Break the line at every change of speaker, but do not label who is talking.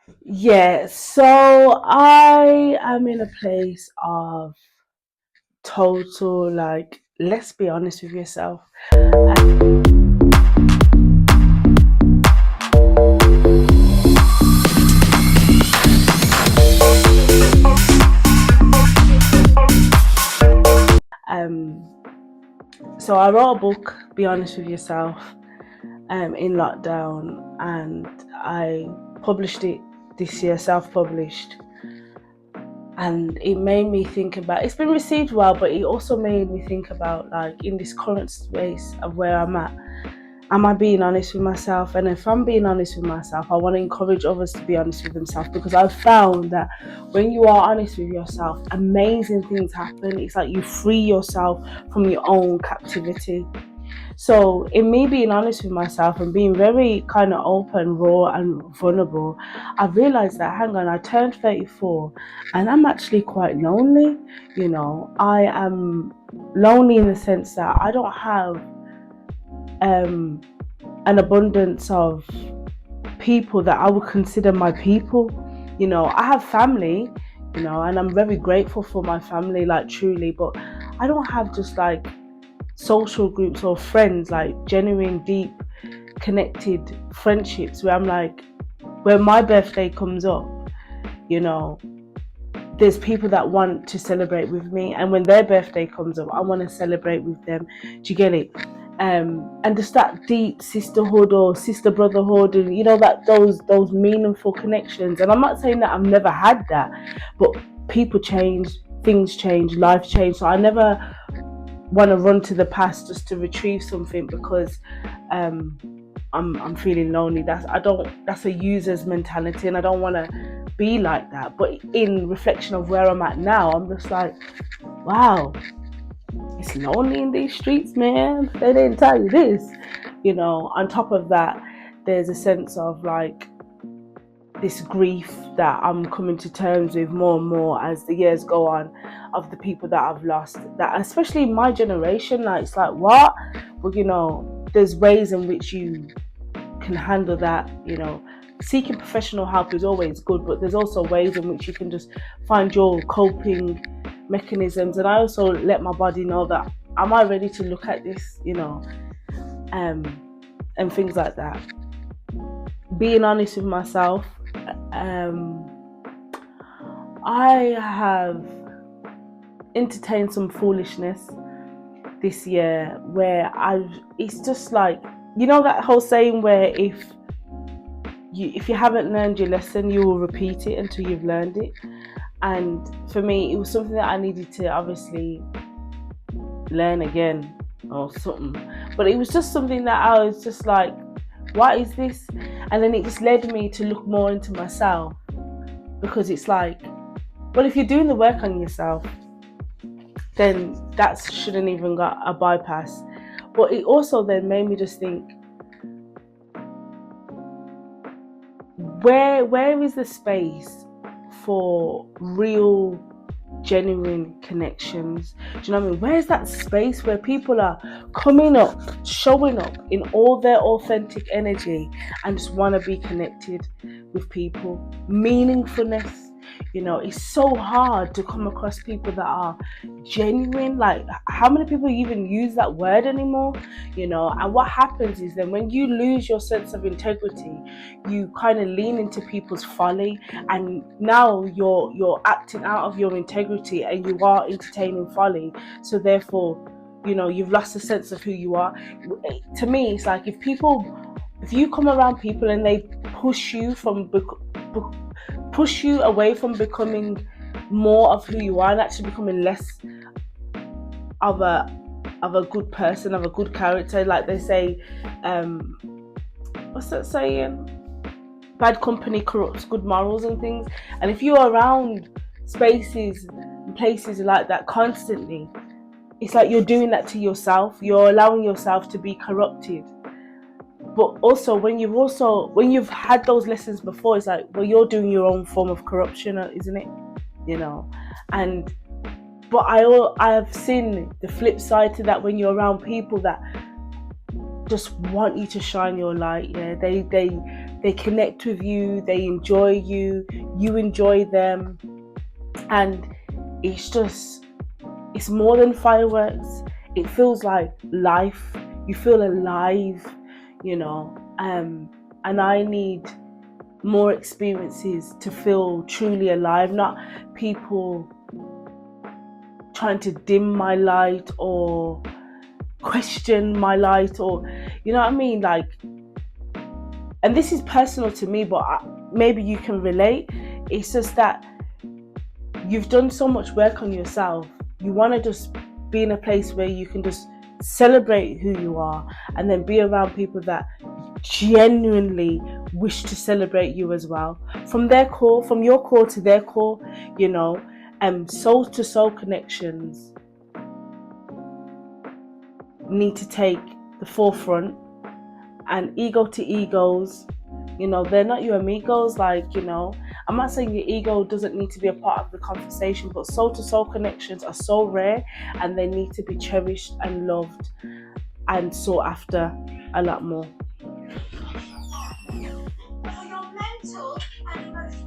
Yeah, so I am in a place of total, like, let's be honest with yourself. Um, so I wrote a book, Be Honest with Yourself, in lockdown, and I published it this year, self-published. And it made me think about, it's been received well, but it also made me think about, like, in this current space of where I'm at, am I being honest with myself? And if I'm being honest with myself, I want to encourage others to be honest with themselves, because I've found that when you are honest with yourself, amazing things happen. It's like you free yourself from your own captivity. So, in me being honest with myself and being very kind of open, raw, and vulnerable, I realized that, hang on, I turned 34 and I'm actually quite lonely. I am lonely in the sense that I don't have um, an abundance of people that I would consider my people. I have family, and I'm very grateful for my family, like, truly, but I don't have just like social groups or friends, like genuine, deep, connected friendships where I'm like, when my birthday comes up, you know, there's people that want to celebrate with me, and when their birthday comes up, I want to celebrate with them. Do you get it? And just that deep sisterhood or sister brotherhood, and that those meaningful connections. And I'm not saying that I've never had that, but people change, things change, life change. So I never want to run to the past just to retrieve something because um, I'm feeling lonely. That's a user's mentality, and I don't want to be like that. But in reflection of where I'm at now, I'm just like, wow, it's lonely in these streets, man. They didn't tell you this. On top of that, there's a sense of, like, this grief that I'm coming to terms with more and more as the years go on, of the people that I've lost, that especially my generation, like, it's like, what? But there's ways in which you can handle that. Seeking professional help is always good, but there's also ways in which you can just find your coping mechanisms. And I also let my body know that, am I ready to look at this, um and things like that. Being honest with myself, um I have entertained some foolishness this year where it's just like, that whole saying where if you haven't learned your lesson, you will repeat it until you've learned it. And for me, it was something that I needed to obviously learn again or something. But it was just something that I was just like, what is this? And then it just led me to look more into myself, because it's like, well, if you're doing the work on yourself, then that shouldn't even got a bypass. But it also then made me just think, where is the space for real, genuine connections? Do you know what I mean? Where's that space where people are coming up, showing up in all their authentic energy, and just want to be connected with people? Meaningfulness. It's so hard to come across people that are genuine. Like, how many people even use that word anymore? And what happens is, then when you lose your sense of integrity, you kind of lean into people's folly, and now you're acting out of your integrity, and you are entertaining folly. So therefore, you've lost a sense of who you are. To me, it's like, if you come around people and they push you away from becoming more of who you are, and actually becoming less of a good person, of a good character, like they say, um what's that saying, bad company corrupts good morals and things. And if you're around spaces and places like that constantly, it's like you're doing that to yourself. You're allowing yourself to be corrupted. But also, when you've had those lessons before, it's like, well, you're doing your own form of corruption, isn't it? And but I have seen the flip side to that. When you're around people that just want you to shine your light, yeah, they connect with you, they enjoy you, you enjoy them, and it's more than fireworks. It feels like life. You feel alive, and I need more experiences to feel truly alive, not people trying to dim my light or question my light, or you know what I mean, like, and this is personal to me, but maybe you can relate. It's just that you've done so much work on yourself. You want to just be in a place where you can just celebrate who you are, and then be around people that genuinely wish to celebrate you as well, from your core to their core, soul to soul connections need to take the forefront, and ego to egos, they're not your amigos. Like, I'm not saying your ego doesn't need to be a part of the conversation, but soul to soul connections are so rare, and they need to be cherished and loved and sought after a lot more. For your mental and emotional